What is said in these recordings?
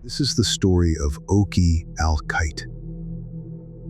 This is the story of Oki Al-Kite.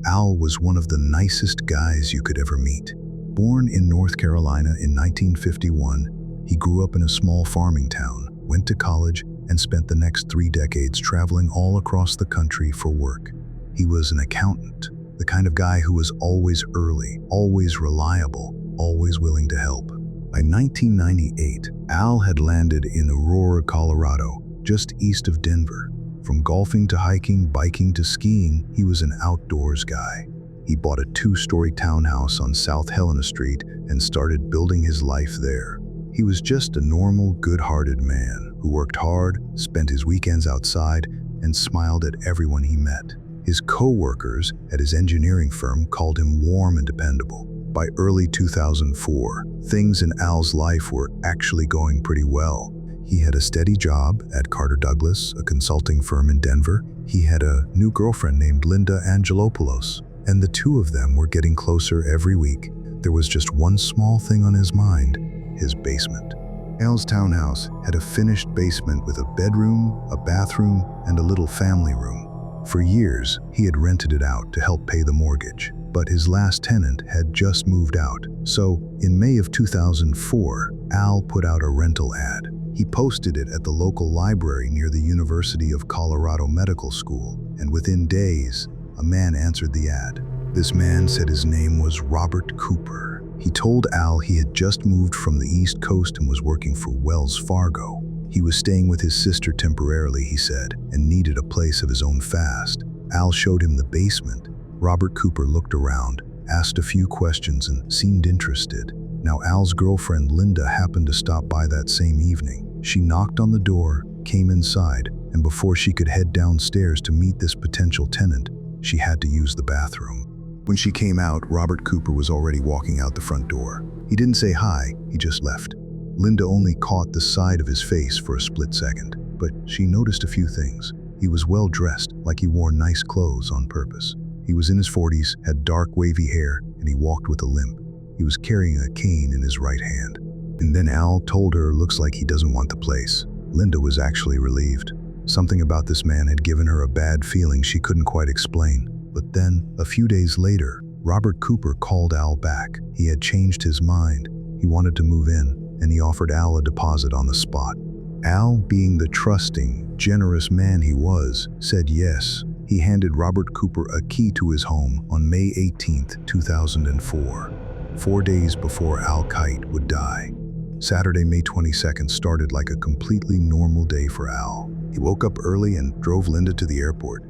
Al was one of the nicest guys you could ever meet. Born in North Carolina in 1951, he grew up in a small farming town, went to college, and spent the next 3 decades traveling all across the country for work. He was an accountant, the kind of guy who was always early, always reliable, always willing to help. By 1998, Al had landed in Aurora, Colorado, just east of Denver. From golfing to hiking, biking to skiing, he was an outdoors guy. He bought a 2-story townhouse on South Helena Street and started building his life there. He was just a normal, good-hearted man who worked hard, spent his weekends outside, and smiled at everyone he met. His co-workers at his engineering firm called him warm and dependable. By early 2004, things in Al's life were actually going pretty well. He had a steady job at Carter Douglas, a consulting firm in Denver. He had a new girlfriend named Linda Angelopoulos, and the two of them were getting closer every week. There was just one small thing on his mind: his basement. Al's townhouse had a finished basement with a bedroom, a bathroom, and a little family room. For years, he had rented it out to help pay the mortgage, but his last tenant had just moved out. So, in May of 2004, Al put out a rental ad. He posted it at the local library near the University of Colorado Medical School, and within days, a man answered the ad. This man said his name was Robert Cooper. He told Al he had just moved from the East Coast and was working for Wells Fargo. He was staying with his sister temporarily, he said, and needed a place of his own fast. Al showed him the basement. Robert Cooper looked around, asked a few questions, and seemed interested. Now, Al's girlfriend Linda happened to stop by that same evening. She knocked on the door, came inside, and before she could head downstairs to meet this potential tenant, she had to use the bathroom. When she came out, Robert Cooper was already walking out the front door. He didn't say hi, he just left. Linda only caught the side of his face for a split second, but she noticed a few things. He was well dressed, like he wore nice clothes on purpose. He was in his 40s, had dark wavy hair, and he walked with a limp. He was carrying a cane in his right hand. And then Al told her, "Looks like he doesn't want the place." Linda was actually relieved. Something about this man had given her a bad feeling she couldn't quite explain. But then, a few days later, Robert Cooper called Al back. He had changed his mind. He wanted to move in, and he offered Al a deposit on the spot. Al, being the trusting, generous man he was, said yes. He handed Robert Cooper a key to his home on May 18, 2004, 4 days before Al-Kite would die. Saturday, May 22nd started like a completely normal day for Al. He woke up early and drove Linda to the airport.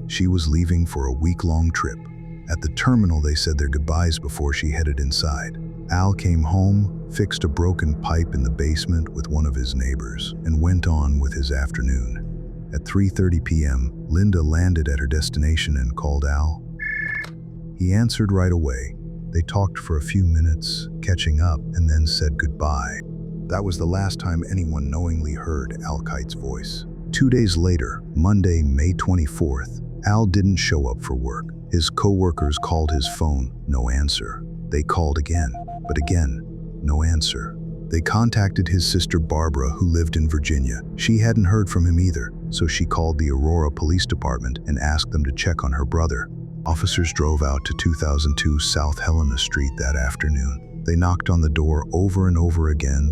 She was leaving for a week-long trip. At the terminal, they said their goodbyes before she headed inside. Al came home, fixed a broken pipe in the basement with one of his neighbors, and went on with his afternoon. At 3:30 p.m., Linda landed at her destination and called Al. He answered right away. They talked for a few minutes, catching up, and then said goodbye. That was the last time anyone knowingly heard Al-Kite's voice. 2 days later, Monday, May 24th, Al didn't show up for work. His co-workers called his phone, no answer. They called again, but again, no answer. They contacted his sister Barbara, who lived in Virginia. She hadn't heard from him either, so she called the Aurora Police Department and asked them to check on her brother. Officers drove out to 2002 South Helena Street that afternoon. They knocked on the door over and over again,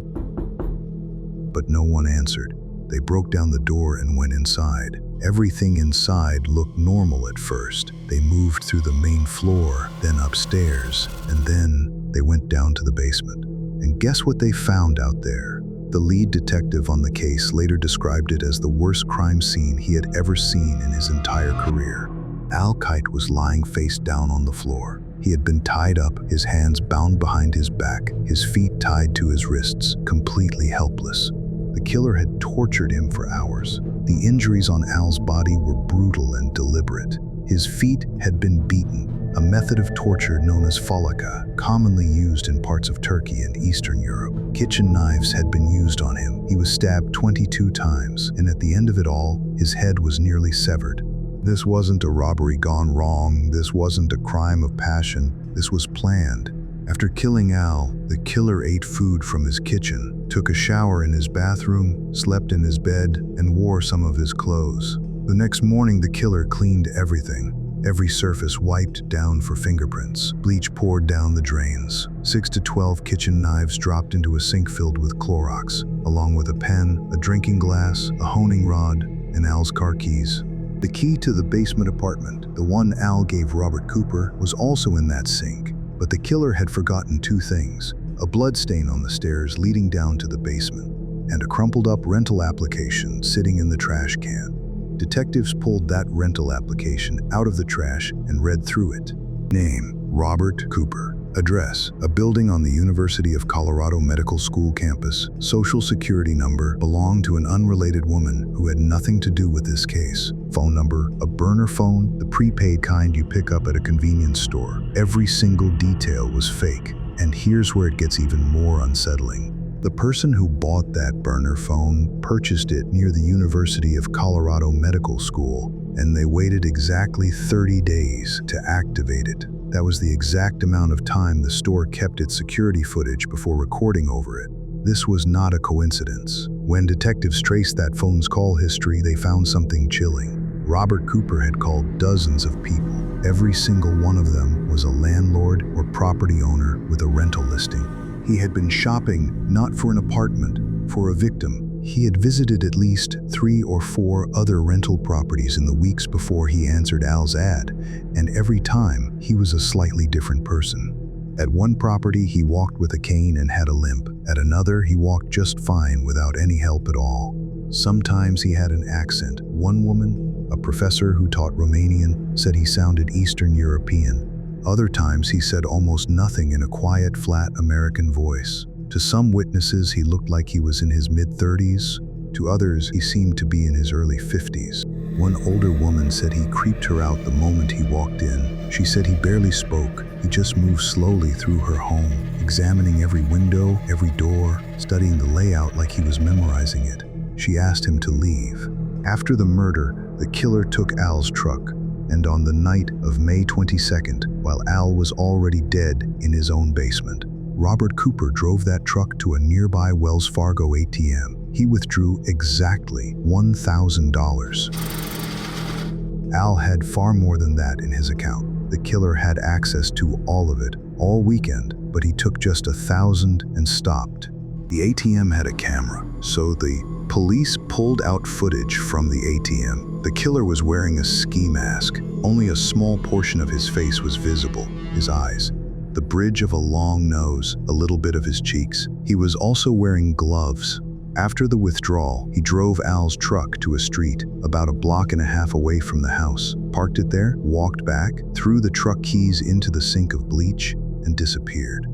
but no one answered. They broke down the door and went inside. Everything inside looked normal at first. They moved through the main floor, then upstairs, and then they went down to the basement. And guess what they found out there? The lead detective on the case later described it as the worst crime scene he had ever seen in his entire career. Al-Kite was lying face down on the floor. He had been tied up, his hands bound behind his back, his feet tied to his wrists, completely helpless. The killer had tortured him for hours. The injuries on Al's body were brutal and deliberate. His feet had been beaten, a method of torture known as falaka, commonly used in parts of Turkey and Eastern Europe. Kitchen knives had been used on him. He was stabbed 22 times, and at the end of it all, his head was nearly severed. This wasn't a robbery gone wrong. This wasn't a crime of passion. This was planned. After killing Al, the killer ate food from his kitchen, took a shower in his bathroom, slept in his bed, and wore some of his clothes. The next morning, the killer cleaned everything. Every surface wiped down for fingerprints. Bleach poured down the drains. 6 to 12 kitchen knives dropped into a sink filled with Clorox, along with a pen, a drinking glass, a honing rod, and Al's car keys. The key to the basement apartment, the one Al gave Robert Cooper, was also in that sink. But the killer had forgotten two things: a bloodstain on the stairs leading down to the basement, and a crumpled-up rental application sitting in the trash can. Detectives pulled that rental application out of the trash and read through it. Name: Robert Cooper. Address: a building on the University of Colorado Medical School campus. Social security number belonged to an unrelated woman who had nothing to do with this case. Phone number: a burner phone, the prepaid kind you pick up at a convenience store. Every single detail was fake, and here's where it gets even more unsettling. The person who bought that burner phone purchased it near the University of Colorado Medical School, and they waited exactly 30 days to activate it. That was the exact amount of time the store kept its security footage before recording over it. This was not a coincidence. When detectives traced that phone's call history, they found something chilling. Robert Cooper had called dozens of people. Every single one of them was a landlord or property owner with a rental listing. He had been shopping not for an apartment, for a victim. He had visited at least 3 or 4 other rental properties in the weeks before he answered Al's ad, and every time he was a slightly different person. At one property, he walked with a cane and had a limp. At another, he walked just fine without any help at all. Sometimes he had an accent. One woman, a professor who taught Romanian, said he sounded Eastern European. Other times, he said almost nothing in a quiet, flat American voice. To some witnesses, he looked like he was in his mid-30s. To others, he seemed to be in his early 50s. One older woman said he creeped her out the moment he walked in. She said he barely spoke. He just moved slowly through her home, examining every window, every door, studying the layout like he was memorizing it. She asked him to leave. After the murder, the killer took Al's truck, and on the night of May 22nd, while Al was already dead in his own basement, Robert Cooper drove that truck to a nearby Wells Fargo ATM. He withdrew exactly $1,000. Al had far more than that in his account. The killer had access to all of it, all weekend, but he took just $1,000 and stopped. The ATM had a camera, so the police pulled out footage from the ATM. The killer was wearing a ski mask. Only a small portion of his face was visible, his eyes, the bridge of a long nose, a little bit of his cheeks. He was also wearing gloves. After the withdrawal, he drove Al's truck to a street about a block and a half away from the house, parked it there, walked back, threw the truck keys into the sink of bleach, and disappeared.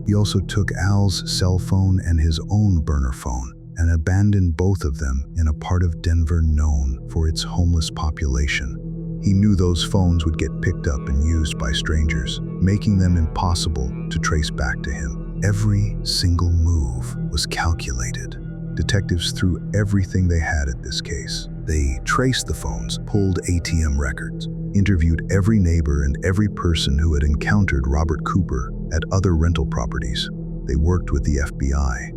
He also took Al's cell phone and his own burner phone and abandoned both of them in a part of Denver known for its homeless population. He knew those phones would get picked up and used by strangers, making them impossible to trace back to him. Every single move was calculated. Detectives threw everything they had at this case. They traced the phones, pulled ATM records, interviewed every neighbor and every person who had encountered Robert Cooper at other rental properties. They worked with the FBI.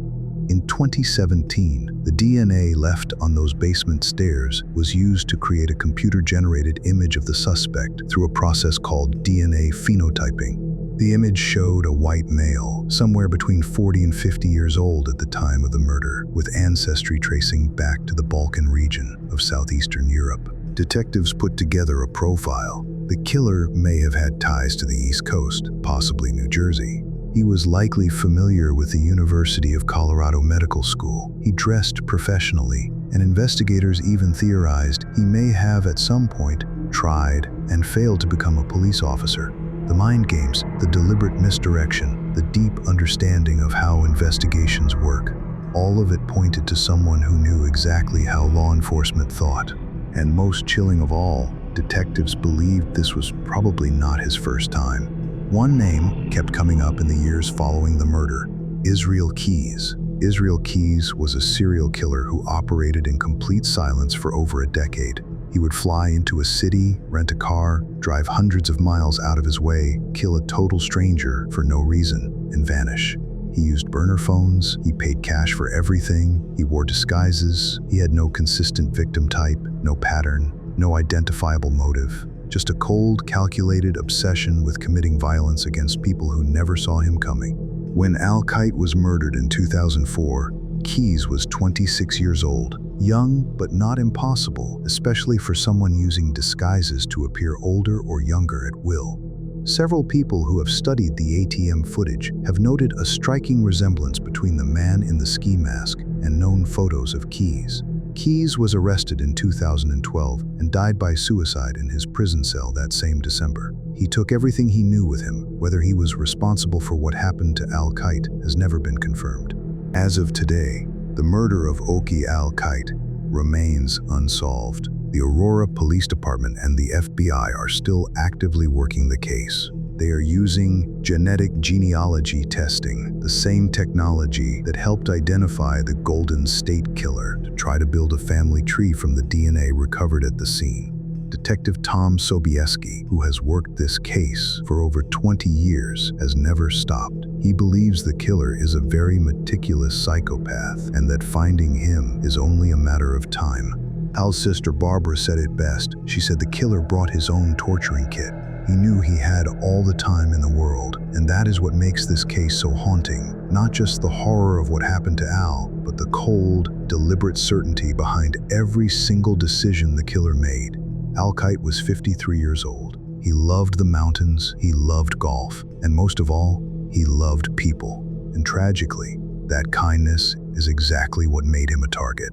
In 2017, the DNA left on those basement stairs was used to create a computer-generated image of the suspect through a process called DNA phenotyping. The image showed a white male, somewhere between 40 and 50 years old at the time of the murder, with ancestry tracing back to the Balkan region of southeastern Europe. Detectives put together a profile. The killer may have had ties to the East Coast, possibly New Jersey. He was likely familiar with the University of Colorado Medical School. He dressed professionally, and investigators even theorized he may have at some point tried and failed to become a police officer. The mind games, the deliberate misdirection, the deep understanding of how investigations work, all of it pointed to someone who knew exactly how law enforcement thought. And most chilling of all, detectives believed this was probably not his first time. One name kept coming up in the years following the murder: Israel Keyes. Israel Keyes was a serial killer who operated in complete silence for over a decade. He would fly into a city, rent a car, drive hundreds of miles out of his way, kill a total stranger for no reason, and vanish. He used burner phones, he paid cash for everything, he wore disguises, he had no consistent victim type, no pattern, no identifiable motive. Just a cold, calculated obsession with committing violence against people who never saw him coming. When Al-Qaeda was murdered in 2004, Keyes was 26 years old. Young, but not impossible, especially for someone using disguises to appear older or younger at will. Several people who have studied the ATM footage have noted a striking resemblance between the man in the ski mask and known photos of Keyes. Keyes was arrested in 2012 and died by suicide in his prison cell that same December. He took everything he knew with him. Whether he was responsible for what happened to Al-Qaeda has never been confirmed. As of today, the murder of Oki Al-Qaeda remains unsolved. The Aurora Police Department and the FBI are still actively working the case. They are using genetic genealogy testing, the same technology that helped identify the Golden State Killer, to try to build a family tree from the DNA recovered at the scene. Detective Tom Sobieski, who has worked this case for over 20 years, has never stopped. He believes the killer is a very meticulous psychopath and that finding him is only a matter of time. Al's sister Barbara said it best. She said the killer brought his own torturing kit. He knew he had all the time in the world, and that is what makes this case so haunting. Not just the horror of what happened to Al, but the cold, deliberate certainty behind every single decision the killer made. Al-Qaeda was 53 years old. He loved the mountains, he loved golf, and most of all, he loved people. And tragically, that kindness is exactly what made him a target.